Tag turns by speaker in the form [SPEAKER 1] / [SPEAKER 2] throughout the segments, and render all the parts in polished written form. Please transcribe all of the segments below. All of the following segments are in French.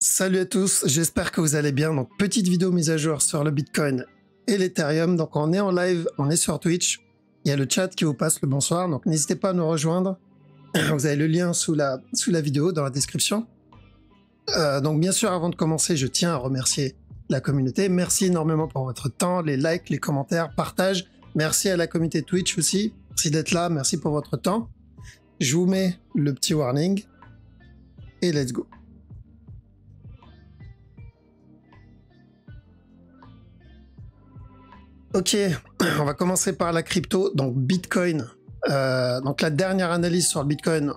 [SPEAKER 1] Salut à tous, j'espère que vous allez bien. Donc, petite vidéo mise à jour sur le Bitcoin et l'Ethereum. Donc, on est en live, on est sur Twitch. Il y a le chat qui vous passe le bonsoir. Donc, n'hésitez pas à nous rejoindre. Vous avez le lien sous la vidéo dans la description. Donc, bien sûr, avant de commencer, je tiens à remercier la communauté. Merci énormément pour votre temps, les likes, les commentaires, partage. Merci à la communauté Twitch aussi. Merci d'être là, merci pour votre temps. Je vous mets le petit warning et let's go. Ok, on va commencer par la crypto, donc Bitcoin. Donc la dernière analyse sur le Bitcoin.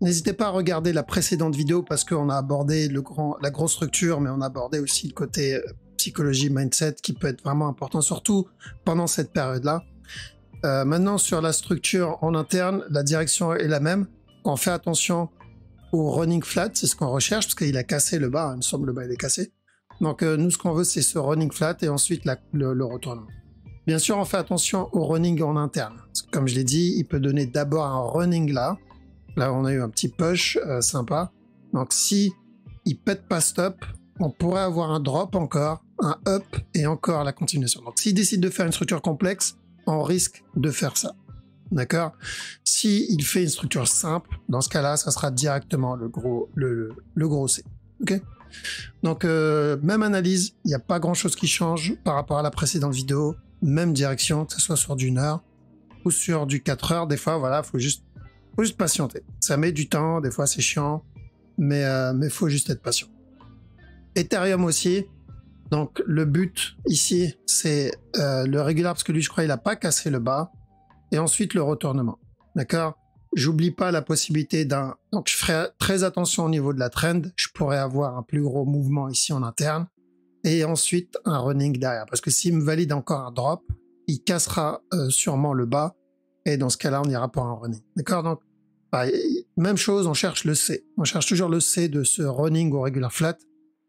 [SPEAKER 1] N'hésitez pas à regarder la précédente vidéo parce qu'on a abordé la grosse structure, mais on a abordé aussi le côté psychologie, mindset qui peut être vraiment important, surtout pendant cette période-là. Maintenant, sur la structure en interne, la direction est la même. On fait attention au running flat, c'est ce qu'on recherche parce qu'il a cassé le bas, il me semble le bas il est cassé. Donc nous, ce qu'on veut, c'est ce running flat et ensuite le retournement. Bien sûr, on fait attention au running en interne. Parce que, comme je l'ai dit, il peut donner d'abord un running là. Là, on a eu un petit push sympa. Donc si il pète pas stop, on pourrait avoir un drop encore, un up et encore la continuation. Donc s'il décide de faire une structure complexe, on risque de faire ça. D'accord? Si il fait une structure simple, dans ce cas-là, ça sera directement le gros C. Ok? Donc, même analyse, il n'y a pas grand-chose qui change par rapport à la précédente vidéo. Même direction, que ce soit sur du 1 heure ou sur du 4 heures. Des fois, voilà, faut juste patienter. Ça met du temps, des fois c'est chiant, mais faut juste être patient. Ethereum aussi. Donc, le but ici, c'est le régulier, parce que lui, je crois, il n'a pas cassé le bas. Et ensuite, le retournement. D'accord? J'oublie pas la possibilité d'un... Donc, je ferai très attention au niveau de la trend. Je pourrais avoir un plus gros mouvement ici en interne. Et ensuite, un running derrière. Parce que s'il me valide encore un drop, il cassera sûrement le bas. Et dans ce cas-là, on ira pour un running. D'accord? Donc, même chose, on cherche le C. On cherche toujours le C de ce running au regular flat.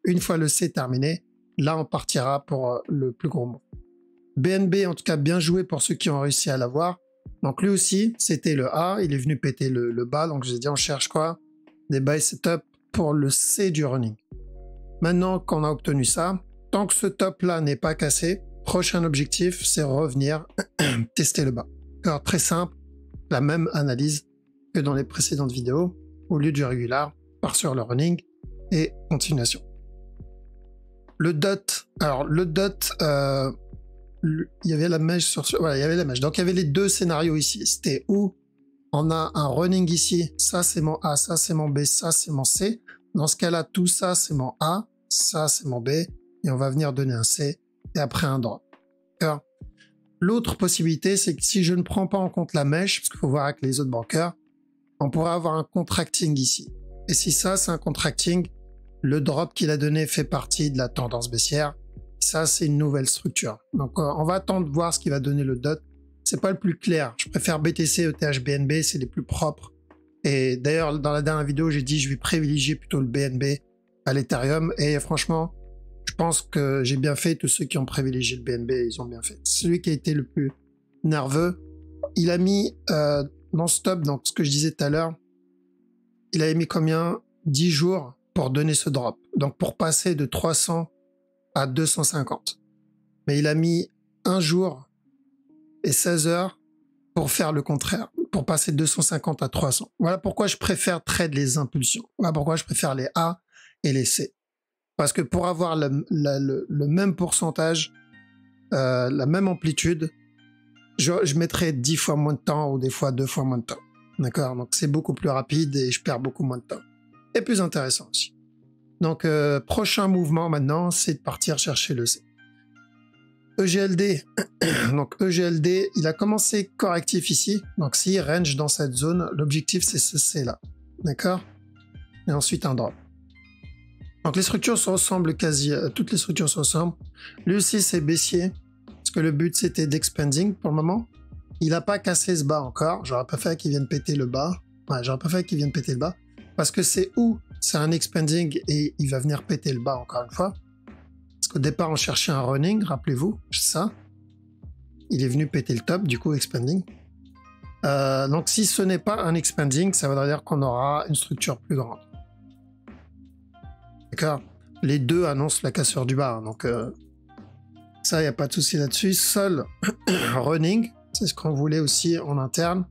[SPEAKER 1] Une fois le C terminé, là, on partira pour le plus gros mot. BNB, en tout cas, bien joué pour ceux qui ont réussi à l'avoir. Donc lui aussi, c'était le A, il est venu péter le bas, donc j'ai dit on cherche quoi? Des buy setup pour le C du running. Maintenant qu'on a obtenu ça, tant que ce top là n'est pas cassé, prochain objectif c'est revenir tester le bas. Alors très simple, la même analyse que dans les précédentes vidéos, au lieu du régular, part sur le running et continuation. Le dot, alors le dot, il y avait la mèche sur ce... Voilà, il y avait la mèche. Donc, il y avait les deux scénarios ici. C'était où on a un running ici. Ça, c'est mon A. Ça, c'est mon B. Ça, c'est mon C. Dans ce cas-là, tout ça, c'est mon A. Ça, c'est mon B. Et on va venir donner un C. Et après, un drop. L'autre possibilité, c'est que si je ne prends pas en compte la mèche, parce qu'il faut voir avec les autres banqueurs, on pourrait avoir un contracting ici. Et si ça, c'est un contracting, le drop qu'il a donné fait partie de la tendance baissière. Ça, c'est une nouvelle structure. Donc, on va attendre de voir ce qui va donner le dot. C'est pas le plus clair. Je préfère BTC, ETH, BNB, c'est les plus propres. Et d'ailleurs, dans la dernière vidéo, j'ai dit je vais privilégier plutôt le BNB à l'Ethereum. Et franchement, je pense que j'ai bien fait. Tous ceux qui ont privilégié le BNB, ils ont bien fait. Celui qui a été le plus nerveux, il a mis non-stop, donc ce que je disais tout à l'heure, il avait mis combien? 10 jours pour donner ce drop. Donc, pour passer de 300 à 250. Mais il a mis 1 jour et 16 heures pour faire le contraire, pour passer de 250 à 300. Voilà pourquoi je préfère trade les impulsions. Voilà pourquoi je préfère les A et les C. Parce que pour avoir le même pourcentage, la même amplitude, je mettrais 10 fois moins de temps ou des fois 2 fois moins de temps. D'accord? Donc c'est beaucoup plus rapide et je perds beaucoup moins de temps. Et plus intéressant aussi. Donc, prochain mouvement maintenant, c'est de partir chercher le C. EGLD, donc EGLD, il a commencé correctif ici. Donc, s'il range dans cette zone, l'objectif c'est ce C là. D'accord? Et ensuite un drop. Donc, les structures se ressemblent quasi, toutes les structures se ressemblent. Lui aussi c'est baissier, parce que le but c'était d'expanding pour le moment. Il n'a pas cassé ce bas encore. J'aurais préféré qu'il vienne péter le bas. Ouais, j'aurais préféré qu'il vienne péter le bas. Parce que c'est où c'est un expanding et il va venir péter le bas encore une fois. Parce qu'au départ, on cherchait un running, rappelez-vous, ça. Il est venu péter le top, du coup, expanding. Donc, si ce n'est pas un expanding, ça voudrait dire qu'on aura une structure plus grande. D'accord? Les deux annoncent la cassure du bas. Donc, ça, il n'y a pas de souci là-dessus. Seul running, c'est ce qu'on voulait aussi en interne.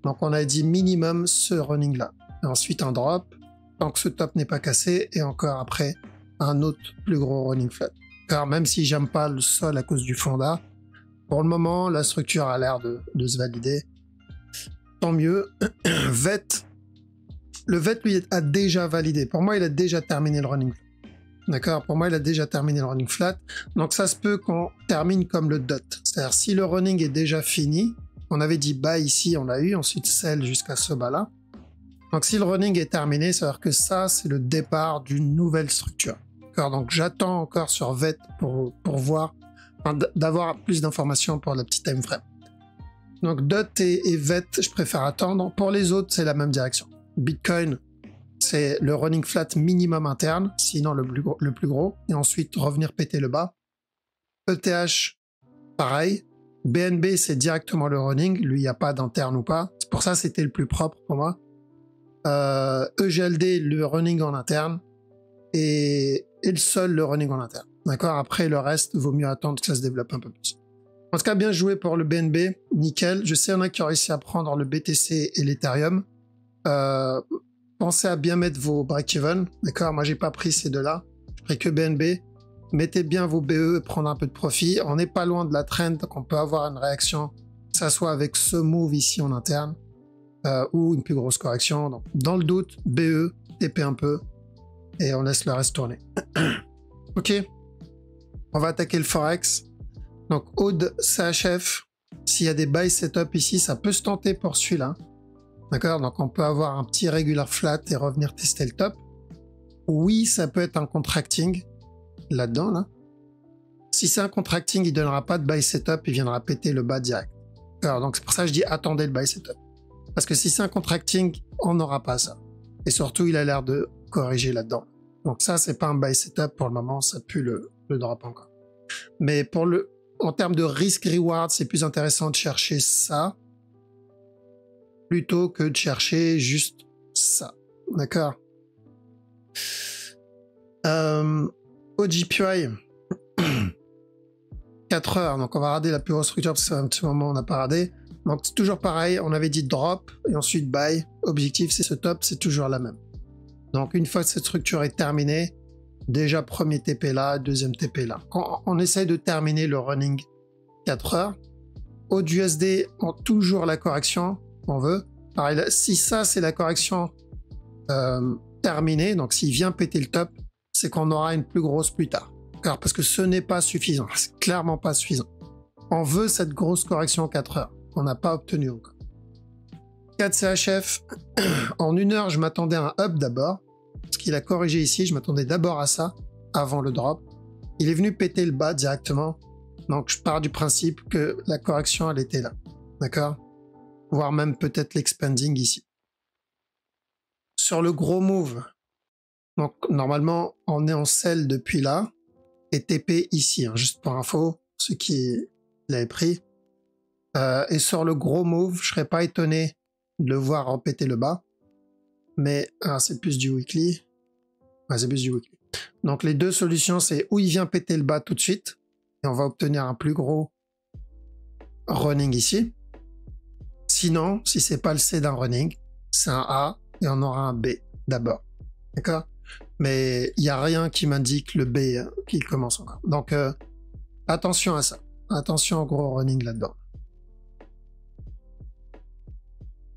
[SPEAKER 1] Donc, on a dit minimum ce running-là. Ensuite, un drop, tant que ce top n'est pas cassé. Et encore après, un autre plus gros running flat. Car même si j'aime pas le sol à cause du fonda, pour le moment, la structure a l'air de se valider. Tant mieux. VET, le VET, lui, a déjà validé. Pour moi, il a déjà terminé le running flat. D'accord? Pour moi, il a déjà terminé le running flat. Donc, ça se peut qu'on termine comme le dot. C'est-à-dire, si le running est déjà fini, on avait dit buy ici, on l'a eu, ensuite sell jusqu'à ce bas-là. Donc, si le running est terminé, ça veut dire que ça, c'est le départ d'une nouvelle structure. D'accord? Donc, j'attends encore sur VET pour voir, enfin, d'avoir plus d'informations pour la petite time frame. Donc, dot et VET, je préfère attendre. Pour les autres, c'est la même direction. Bitcoin, c'est le running flat minimum interne, sinon le plus gros, et ensuite revenir péter le bas. ETH, pareil. BNB, c'est directement le running. Lui, il n'y a pas d'interne ou pas. C'est pour ça que c'était le plus propre pour moi. EGLD, le running en interne. Et le sol, le running en interne. D'accord? Après, le reste, vaut mieux attendre que ça se développe un peu plus. En tout cas, bien joué pour le BNB. Nickel. Je sais, il y en a qui ont réussi à prendre le BTC et l'Ethereum. Pensez à bien mettre vos break-even. D'accord? Moi, j'ai pas pris ces deux-là. Je pris que BNB. Mettez bien vos BE et prendre un peu de profit. On n'est pas loin de la trend, donc on peut avoir une réaction, que ça soit avec ce move ici en interne ou une plus grosse correction. Donc, dans le doute, BE, TP un peu et on laisse le reste tourner. Ok. On va attaquer le Forex. Donc, Aude CHF, s'il y a des buy setup ici, ça peut se tenter pour celui-là. D'accord? Donc, on peut avoir un petit regular flat et revenir tester le top. Oui, ça peut être un contracting là-dedans, là. Si c'est un contracting, il donnera pas de buy setup, il viendra péter le bas direct. Alors, donc, c'est pour ça que je dis attendez le buy setup. Parce que si c'est un contracting, on n'aura pas ça. Et surtout, il a l'air de corriger là-dedans. Donc ça, c'est pas un buy setup pour le moment, ça pue le drop encore. Mais en termes de risk-reward, c'est plus intéressant de chercher ça plutôt que de chercher juste ça. D'accord? OGPY 4 heures, donc on va rader la plus grosse structure parce que c'est un petit moment on n'a pas radé. Donc c'est toujours pareil, on avait dit drop et ensuite buy. Objectif c'est ce top, c'est toujours la même. Donc une fois que cette structure est terminée, déjà premier TP là, deuxième TP là. Quand on essaye de terminer le running 4 heures, au USD, on toujours la correction qu'on veut. Pareil, si ça c'est la correction terminée, donc s'il vient péter le top, c'est qu'on aura une plus grosse plus tard. Car parce que ce n'est pas suffisant, c'est clairement pas suffisant. On veut cette grosse correction 4 heures, qu'on n'a pas obtenue encore. 4 CHF, en 1 heure, je m'attendais à un up d'abord, parce qu'il a corrigé ici, je m'attendais d'abord à ça, avant le drop. Il est venu péter le bas directement, donc je pars du principe que la correction, elle était là, d'accord? Voire même peut-être l'expanding ici. Sur le gros move, donc normalement, on est en sell depuis là, et TP ici, hein, juste pour info, ceux qui l'avaient pris. Et sur le gros move, je serais pas étonné de le voir repéter le bas. Mais c'est plus du weekly. Ouais, c'est plus du weekly. Donc les deux solutions, c'est où il vient péter le bas tout de suite, et on va obtenir un plus gros running ici. Sinon, si c'est pas le C d'un running, c'est un A, et on aura un B d'abord. D'accord? Mais il n'y a rien qui m'indique le B qui commence encore. Donc, attention à ça. Attention au gros running là-dedans.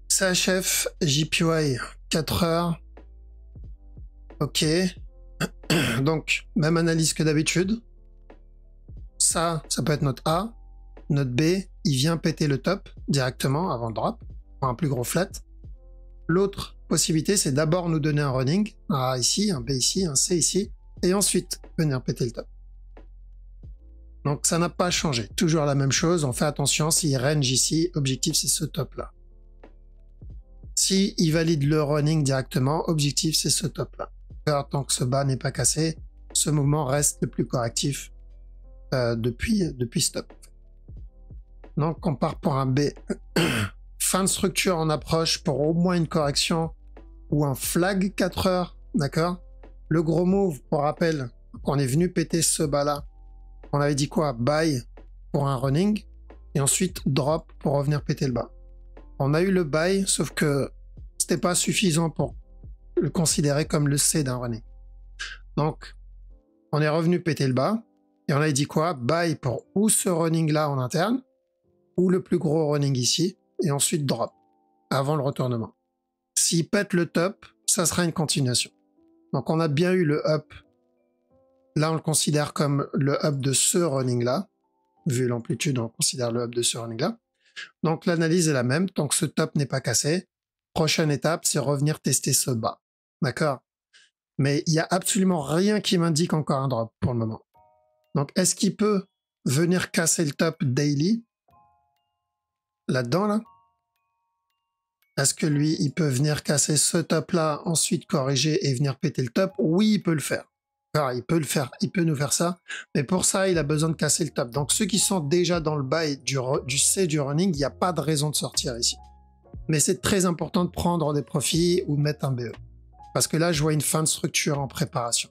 [SPEAKER 1] CHF, JPY, 4 heures. Ok. Donc, même analyse que d'habitude. Ça peut être notre A. Notre B, il vient péter le top directement avant le drop, pour un plus gros flat. L'autre possibilité, c'est d'abord nous donner un running, un A ici, un B ici, un C ici, et ensuite venir péter le top. Donc ça n'a pas changé, toujours la même chose, on fait attention, s'il range ici, objectif c'est ce top là. Si il valide le running directement, objectif c'est ce top là. Alors, tant que ce bas n'est pas cassé, ce mouvement reste le plus correctif depuis stop. Donc on part pour un B. Fin de structure en approche pour au moins une correction ou un flag 4 heures, d'accord? Le gros move, pour rappel, on est venu péter ce bas-là. On avait dit quoi? Buy pour un running et ensuite drop pour revenir péter le bas. On a eu le buy, sauf que c'était pas suffisant pour le considérer comme le C d'un running. Donc, on est revenu péter le bas et on avait dit quoi? Buy pour ou ce running-là en interne ou le plus gros running ici et ensuite drop avant le retournement. S'il pète le top, ça sera une continuation. Donc, on a bien eu le up. Là, on le considère comme le up de ce running-là. Vu l'amplitude, on considère le up de ce running-là. Donc, l'analyse est la même. Tant que ce top n'est pas cassé, prochaine étape, c'est revenir tester ce bas. D'accord? Mais il n'y a absolument rien qui m'indique encore un drop pour le moment. Donc, est-ce qu'il peut venir casser le top daily? Là-dedans, là? Est-ce que lui, il peut venir casser ce top-là, ensuite corriger et venir péter le top? Oui, il peut le faire. Alors, il peut le faire, il peut nous faire ça. Mais pour ça, il a besoin de casser le top. Donc, ceux qui sont déjà dans le bail du C du running, il n'y a pas de raison de sortir ici. Mais c'est très important de prendre des profits ou de mettre un BE. Parce que là, je vois une fin de structure en préparation.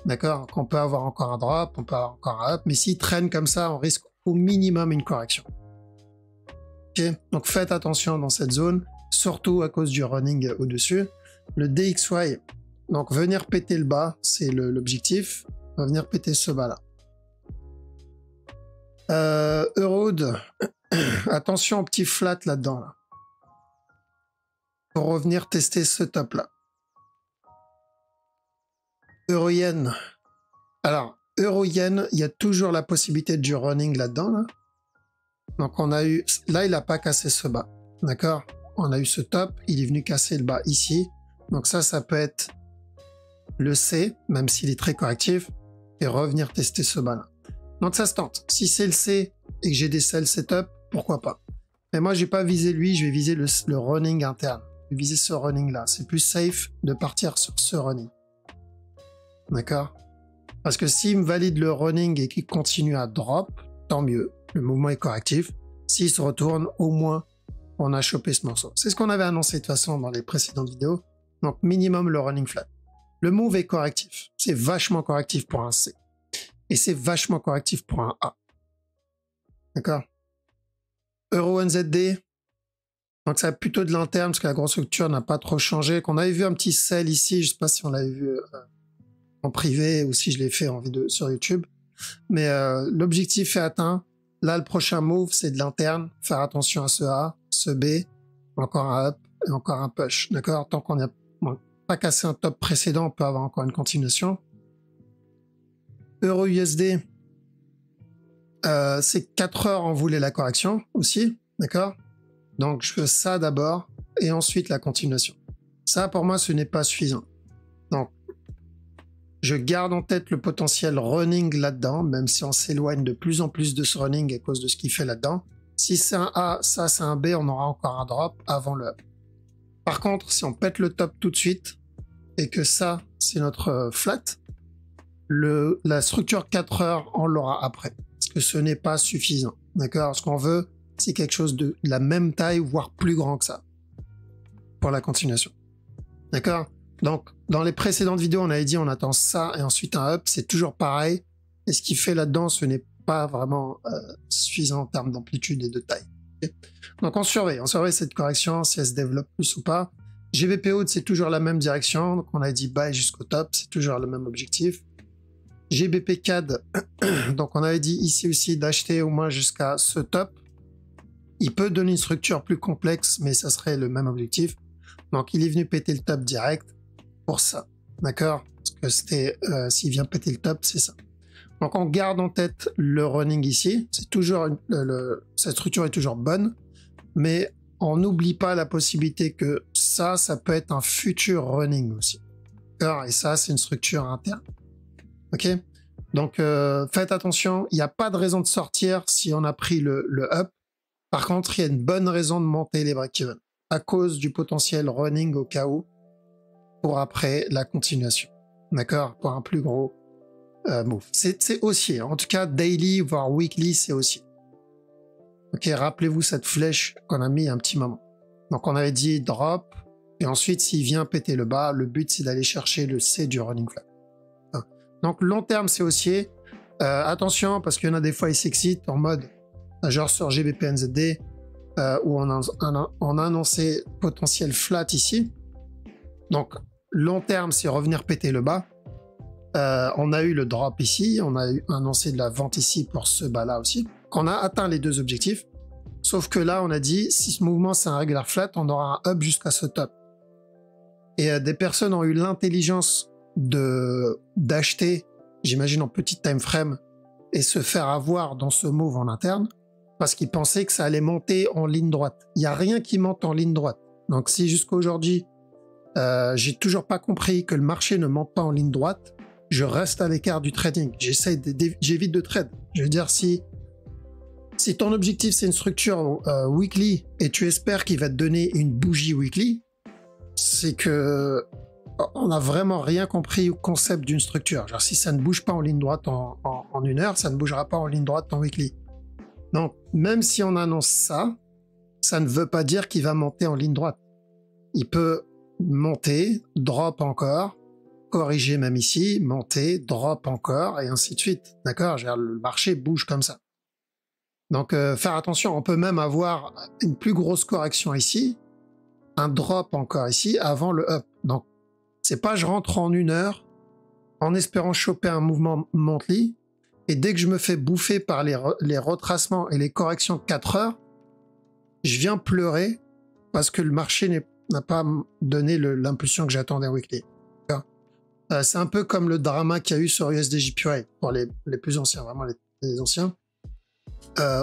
[SPEAKER 1] D'accord? On peut avoir encore un drop, on peut avoir encore un up. Mais s'il traîne comme ça, on risque au minimum une correction. Ok? Donc, faites attention dans cette zone. Surtout à cause du running au-dessus. Le DXY, donc venir péter le bas, c'est l'objectif. On va venir péter ce bas-là. Euroad, attention au petit flat là-dedans. Là. Pour revenir tester ce top-là. Euro-Yen. Alors, Euro-Yen, il y a toujours la possibilité du running là-dedans. Là. Donc on a eu... Là, il n'a pas cassé ce bas. D'accord? On a eu ce top, il est venu casser le bas ici. Donc ça peut être le C, même s'il est très correctif, et revenir tester ce bas-là. Donc ça se tente. Si c'est le C et que j'ai des sell setup, pourquoi pas. Mais moi, je vais pas viser lui, je vais viser le running interne. Je vais viser ce running-là. C'est plus safe de partir sur ce running. D'accord? Parce que s'il me valide le running et qu'il continue à drop, tant mieux. Le mouvement est correctif. S'il se retourne, au moins, on a chopé ce morceau. C'est ce qu'on avait annoncé de toute façon dans les précédentes vidéos. Donc, minimum le running flat. Le move est correctif. C'est vachement correctif pour un C. Et c'est vachement correctif pour un A. D'accord? Euro NZD. Donc, ça a plutôt de l'interne parce que la grosse structure n'a pas trop changé. Qu'on avait vu un petit sell ici. Je sais pas si on l'avait vu en privé ou si je l'ai fait en vidéo sur YouTube. Mais l'objectif est atteint. Là, le prochain move, c'est de l'interne. Faire attention à ce A, ce B, encore un up et encore un push. D'accord? Tant qu'on n'a pas cassé un top précédent, on peut avoir encore une continuation. Euro USD, c'est 4 heures, on voulait la correction aussi. D'accord? Donc, je fais ça d'abord et ensuite la continuation. Ça, pour moi, ce n'est pas suffisant. Donc, je garde en tête le potentiel running là-dedans, même si on s'éloigne de plus en plus de ce running à cause de ce qu'il fait là-dedans. Si c'est un A, ça c'est un B, on aura encore un drop avant le up. Par contre, si on pète le top tout de suite et que ça, c'est notre flat, la structure 4 heures, on l'aura après. Parce que ce n'est pas suffisant. D'accord? Ce qu'on veut, c'est quelque chose de la même taille, voire plus grand que ça. Pour la continuation. D'accord? Donc, dans les précédentes vidéos, on avait dit on attend ça et ensuite un up. C'est toujours pareil. Et ce qu'il fait là-dedans, ce n'est pas vraiment suffisant en termes d'amplitude et de taille. Okay? Donc, on surveille cette correction, si elle se développe plus ou pas. GBP haute, c'est toujours la même direction. Donc, on a dit buy jusqu'au top. C'est toujours le même objectif. GBP CAD, donc on avait dit ici aussi d'acheter au moins jusqu'à ce top. Il peut donner une structure plus complexe, mais ça serait le même objectif. Donc, il est venu péter le top direct pour ça. D'accord? Parce que c'était, s'il vient péter le top, c'est ça. Donc, on garde en tête le running ici. C'est toujours, cette structure est toujours bonne, mais on n'oublie pas la possibilité que ça peut être un futur running aussi. D'accord? Et ça, c'est une structure interne. Ok? Donc, faites attention. Il n'y a pas de raison de sortir si on a pris le up. Par contre, il y a une bonne raison de monter les break-even à cause du potentiel running au cas où pour après la continuation. D'accord? Pour un plus gros move. C'est haussier. En tout cas, daily, voire weekly, c'est haussier. Ok, rappelez-vous cette flèche qu'on a mis un petit moment. Donc, on avait dit drop, Et ensuite, s'il vient péter le bas, le but, c'est d'aller chercher le C du running flat. Donc, long terme, c'est haussier. Attention, parce qu'il y en a des fois, ils s'excitent en mode, genre sur GBP/NZD, où on a annoncé potentiel flat ici. Donc, long terme, c'est revenir péter le bas. On a eu le drop ici, on a annoncé de la vente ici pour ce bas-là aussi. On a atteint les deux objectifs. Sauf que là, on a dit, si ce mouvement, c'est un regular flat, on aura un up jusqu'à ce top. Et des personnes ont eu l'intelligence d'acheter, j'imagine en petit time frame, et se faire avoir dans ce move en interne, parce qu'ils pensaient que ça allait monter en ligne droite. Il n'y a rien qui monte en ligne droite. Donc si jusqu'à aujourd'hui, j'ai toujours pas compris que le marché ne monte pas en ligne droite, je reste à l'écart du trading. J'évite de trade. Je veux dire, si ton objectif c'est une structure weekly et tu espères qu'il va te donner une bougie weekly, c'est que on n'a vraiment rien compris au concept d'une structure. Genre, si ça ne bouge pas en ligne droite en une heure, ça ne bougera pas en ligne droite en weekly. Donc, même si on annonce ça, ça ne veut pas dire qu'il va monter en ligne droite. Il peut monter, drop encore, corriger même ici, monter, drop encore, et ainsi de suite. D'accord? Le marché bouge comme ça. Donc, faire attention, on peut même avoir une plus grosse correction ici, un drop encore ici, avant le up. Donc, c'est pas je rentre en une heure en espérant choper un mouvement monthly, et dès que je me fais bouffer par les retracements et les corrections de 4 heures, je viens pleurer parce que le marché n'a pas donné l'impulsion que j'attendais en weekly. C'est un peu comme le drama qu'il y a eu sur USDJPY pour les plus anciens, vraiment les anciens,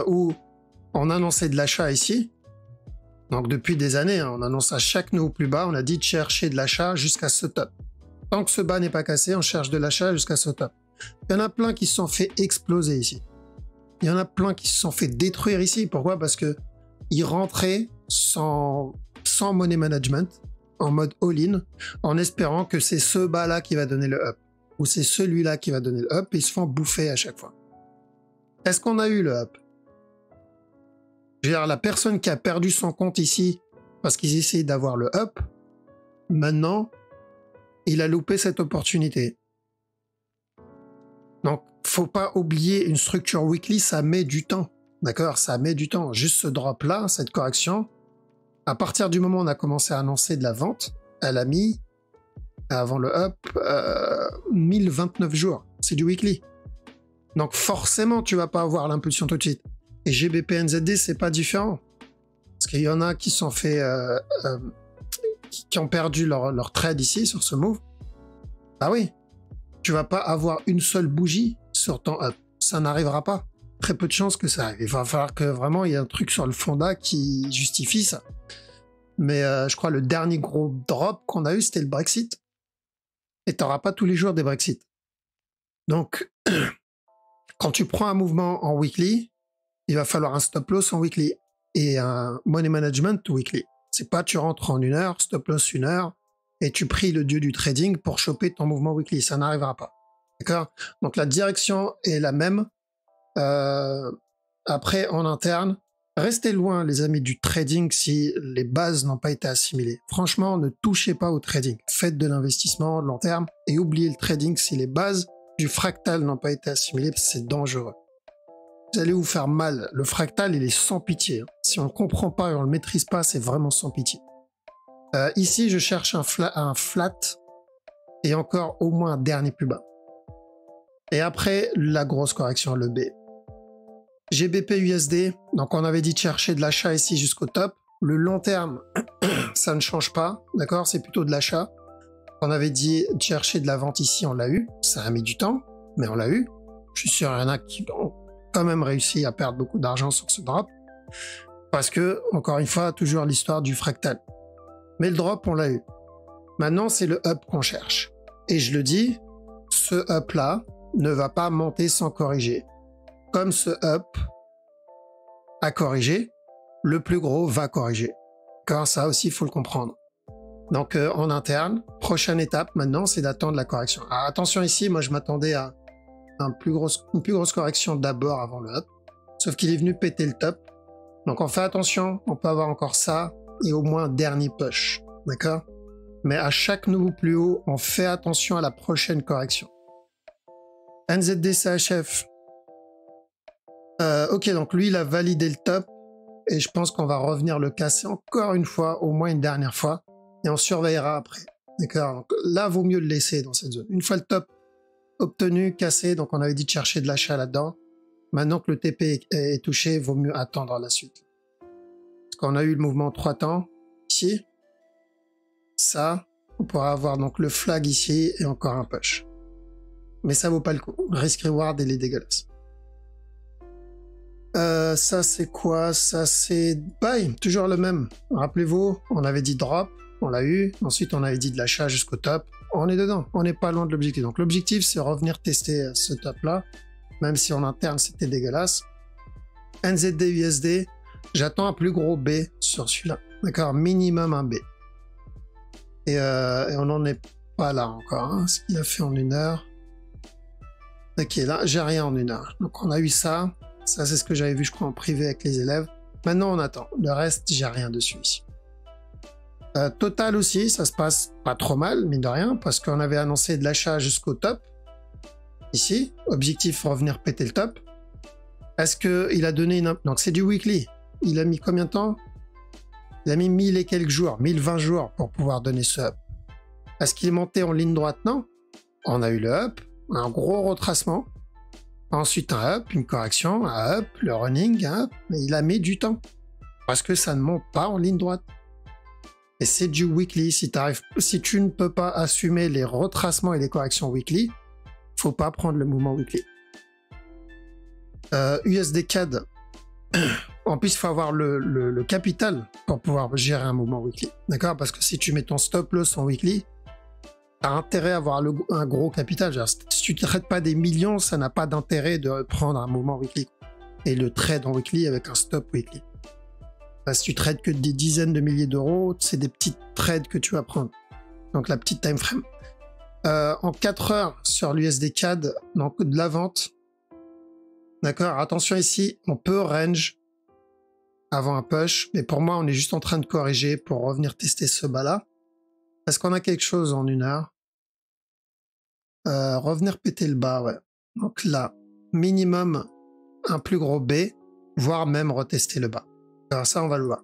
[SPEAKER 1] où on annonçait de l'achat ici. Donc depuis des années, hein, on annonce à chaque nouveau plus bas, on a dit de chercher de l'achat jusqu'à ce top. Tant que ce bas n'est pas cassé, on cherche de l'achat jusqu'à ce top. Il y en a plein qui se sont fait exploser ici. Il y en a plein qui se sont fait détruire ici. Pourquoi? Parce que ils rentraient sans money management, en mode all-in, en espérant que c'est ce bas-là qui va donner le up, ou c'est celui-là qui va donner le up, et ils se font bouffer à chaque fois. Est-ce qu'on a eu le up? Je veux dire, la personne qui a perdu son compte ici, parce qu'ils essayaient d'avoir le up, maintenant, il a loupé cette opportunité. Donc, faut pas oublier une structure weekly, ça met du temps. D'accord? Ça met du temps. Juste ce drop-là, cette correction, à partir du moment où on a commencé à annoncer de la vente, elle a mis, avant le up, 1029 jours. C'est du weekly. Donc, forcément, tu vas pas avoir l'impulsion tout de suite. Et GBP/NZD, c'est pas différent. Parce qu'il y en a qui sont fait, qui ont perdu leur trade ici, sur ce move. Ah oui. Tu vas pas avoir une seule bougie sur ton up. Ça n'arrivera pas. Très peu de chances que ça arrive. Il va falloir que vraiment il y ait un truc sur le fonda qui justifie ça. Mais je crois le dernier gros drop qu'on a eu, c'était le Brexit. Et tu n'auras pas tous les jours des Brexit. Donc, quand tu prends un mouvement en weekly, il va falloir un stop loss en weekly et un money management weekly. C'est pas tu rentres en une heure, stop loss une heure, et tu pries le dieu du trading pour choper ton mouvement weekly. Ça n'arrivera pas. D'accord? Donc la direction est la même. Après, en interne, restez loin, les amis, du trading si les bases n'ont pas été assimilées. Franchement, ne touchez pas au trading. Faites de l'investissement long terme et oubliez le trading si les bases du fractal n'ont pas été assimilées, parce que c'est dangereux. Vous allez vous faire mal. Le fractal, il est sans pitié. Si on ne le comprend pas et on ne le maîtrise pas, c'est vraiment sans pitié. Ici, je cherche un flat et encore au moins un dernier plus bas. Et après, la grosse correction, le B. GBP/USD, donc on avait dit de chercher de l'achat ici jusqu'au top. Le long terme, ça ne change pas, d'accord? C'est plutôt de l'achat. On avait dit de chercher de la vente ici, on l'a eu. Ça a mis du temps, mais on l'a eu. Je suis sûr qu'il y en a qui ont quand même réussi à perdre beaucoup d'argent sur ce drop. Parce que, encore une fois, toujours l'histoire du fractal. Mais le drop, on l'a eu. Maintenant, c'est le up qu'on cherche. Et je le dis, ce up-là ne va pas monter sans corriger. Comme ce up a corrigé, le plus gros va corriger. Car ça aussi, il faut le comprendre. Donc, en interne, prochaine étape maintenant, c'est d'attendre la correction. Alors, attention ici, moi je m'attendais à une plus grosse correction d'abord avant le up. Sauf qu'il est venu péter le top. Donc on fait attention, on peut avoir encore ça et au moins un dernier push. D'accord? mais à chaque nouveau plus haut, on fait attention à la prochaine correction. NZD CHF. Ok, donc lui, il a validé le top. Et je pense qu'on va revenir le casser encore une fois, au moins une dernière fois. Et on surveillera après. D'accord? Donc là, vaut mieux le laisser dans cette zone. Une fois le top obtenu, cassé, donc on avait dit de chercher de l'achat là-dedans. Maintenant que le TP est touché, vaut mieux attendre la suite. Parce qu'on a eu le mouvement 3 temps ici. Ça, on pourra avoir donc le flag ici et encore un push. Mais ça vaut pas le coup. Risk reward, il est dégueulasse. Ça c'est quoi? Ça c'est buy, toujours le même. Rappelez-vous, on avait dit drop, on l'a eu. Ensuite, on avait dit de l'achat jusqu'au top. On est dedans, on n'est pas loin de l'objectif. Donc l'objectif, c'est revenir tester ce top-là, même si en interne, c'était dégueulasse. NZD USD, j'attends un plus gros B sur celui-là. D'accord? Minimum un B. Et on n'en est pas là encore. Hein, ce qu'il a fait en 1 heure. Ok, là, j'ai rien en 1 heure. Donc on a eu ça. Ça, c'est ce que j'avais vu, je crois, en privé avec les élèves. Maintenant, on attend. Le reste, j'ai rien dessus ici. Total aussi, ça se passe pas trop mal, mine de rien, parce qu'on avait annoncé de l'achat jusqu'au top. Ici, objectif, revenir péter le top. Est-ce qu'il a donné une... Donc, c'est du weekly. Il a mis combien de temps? Il a mis 1000 et quelques jours, 1020 jours pour pouvoir donner ce up. Est-ce qu'il est monté en ligne droite? Non. On a eu le up, un gros retracement. Ensuite, un up, une correction, un up, le running, un up, mais il a mis du temps. Parce que ça ne monte pas en ligne droite. Et c'est du weekly. Si tu ne peux pas assumer les retracements et les corrections weekly, faut pas prendre le mouvement weekly. USD CAD. En plus, il faut avoir le capital pour pouvoir gérer un mouvement weekly. D'accord? Parce que si tu mets ton stop loss en weekly, t'as intérêt à avoir un gros capital. Genre, si tu ne traites pas des millions, ça n'a pas d'intérêt de prendre un mouvement weekly. Et le trade en weekly avec un stop weekly. Parce que si tu trades que des dizaines de milliers d'euros, c'est des petites trades que tu vas prendre. Donc la petite time frame. En 4 heures sur l'USD CAD, donc de la vente. D'accord? Attention ici, on peut range avant un push. Mais pour moi, on est juste en train de corriger pour revenir tester ce bas-là. Est-ce qu'on a quelque chose en 1 heure? Revenir péter le bas, ouais. Donc là, minimum un plus gros B, voire même retester le bas. Alors ça, on va le voir.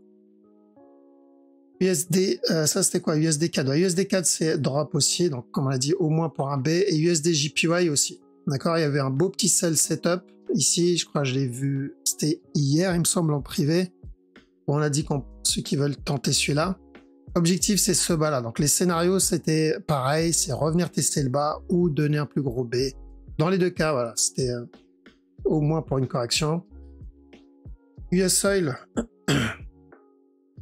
[SPEAKER 1] USD, ça c'était quoi? USD CAD. Ouais, USD CAD, c'est drop aussi, donc comme on a dit, au moins pour un B. Et USD JPY aussi. D'accord? Il y avait un beau petit sell setup. Ici, je crois que je l'ai vu, c'était hier, il me semble, en privé. On a dit ceux qui veulent tenter celui-là. Objectif, c'est ce bas-là. Donc, les scénarios, c'était pareil, c'est revenir tester le bas ou donner un plus gros B. Dans les deux cas, voilà, c'était au moins pour une correction. US Oil,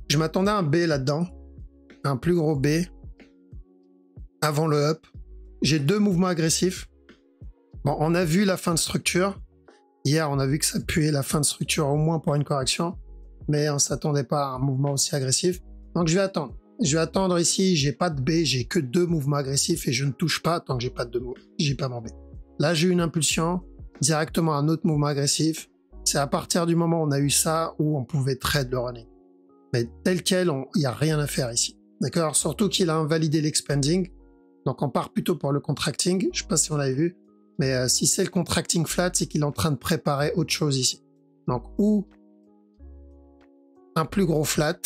[SPEAKER 1] je m'attendais à un B là-dedans, un plus gros B avant le up. J'ai 2 mouvements agressifs. Bon, on a vu la fin de structure. Hier, on a vu que ça puait la fin de structure au moins pour une correction, mais on s'attendait pas à un mouvement aussi agressif. Donc, je vais attendre. Je vais attendre ici, j'ai pas de B, j'ai que 2 mouvements agressifs et je ne touche pas tant que j'ai pas mon B. Là, j'ai eu une impulsion, directement un autre mouvement agressif. C'est à partir du moment où on a eu ça où on pouvait trade le running. Mais tel quel, il n'y a rien à faire ici. D'accord? Surtout qu'il a invalidé l'expanding. Donc, on part plutôt pour le contracting. Je sais pas si on l'avait vu. Mais si c'est le contracting flat, c'est qu'il est en train de préparer autre chose ici. Donc, ou un plus gros flat,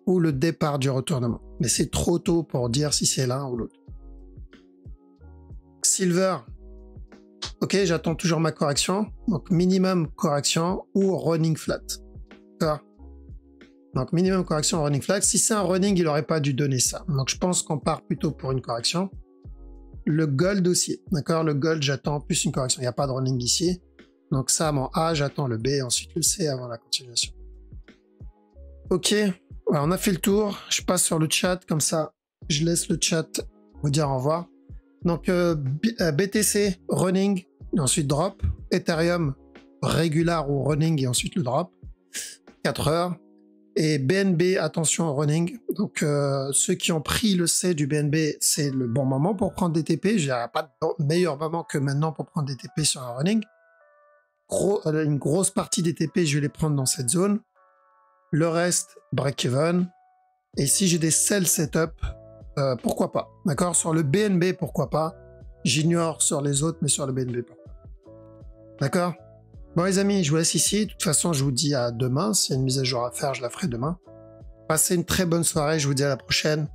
[SPEAKER 1] ou le départ du retournement. Mais c'est trop tôt pour dire si c'est l'un ou l'autre. Silver. Ok, j'attends toujours ma correction. Donc, minimum correction ou running flat. D'accord? Donc, minimum correction, running flat. Si c'est un running, il n'aurait pas dû donner ça. Donc, je pense qu'on part plutôt pour une correction. Le gold aussi. D'accord? Le gold, j'attends plus une correction. Il n'y a pas de running ici. Donc, ça, mon A, j'attends le B, ensuite le C avant la continuation. Ok. Ouais, on a fait le tour. Je passe sur le chat. Comme ça, je laisse le chat vous dire au revoir. Donc, BTC, running, et ensuite drop. Ethereum, regular ou running, et ensuite le drop. 4 heures. Et BNB, attention au running. Donc, ceux qui ont pris le C du BNB, c'est le bon moment pour prendre des TP. Il n'y a pas de meilleur moment que maintenant pour prendre des TP sur un running. Une grosse partie des TP, je vais les prendre dans cette zone. Le reste, break-even. Et si j'ai des sell setup, pourquoi pas. D'accord? Sur le BNB, pourquoi pas? J'ignore sur les autres, mais sur le BNB, pas. D'accord? Bon les amis, je vous laisse ici. De toute façon, je vous dis à demain. S'il y a une mise à jour à faire, je la ferai demain. Passez une très bonne soirée. Je vous dis à la prochaine.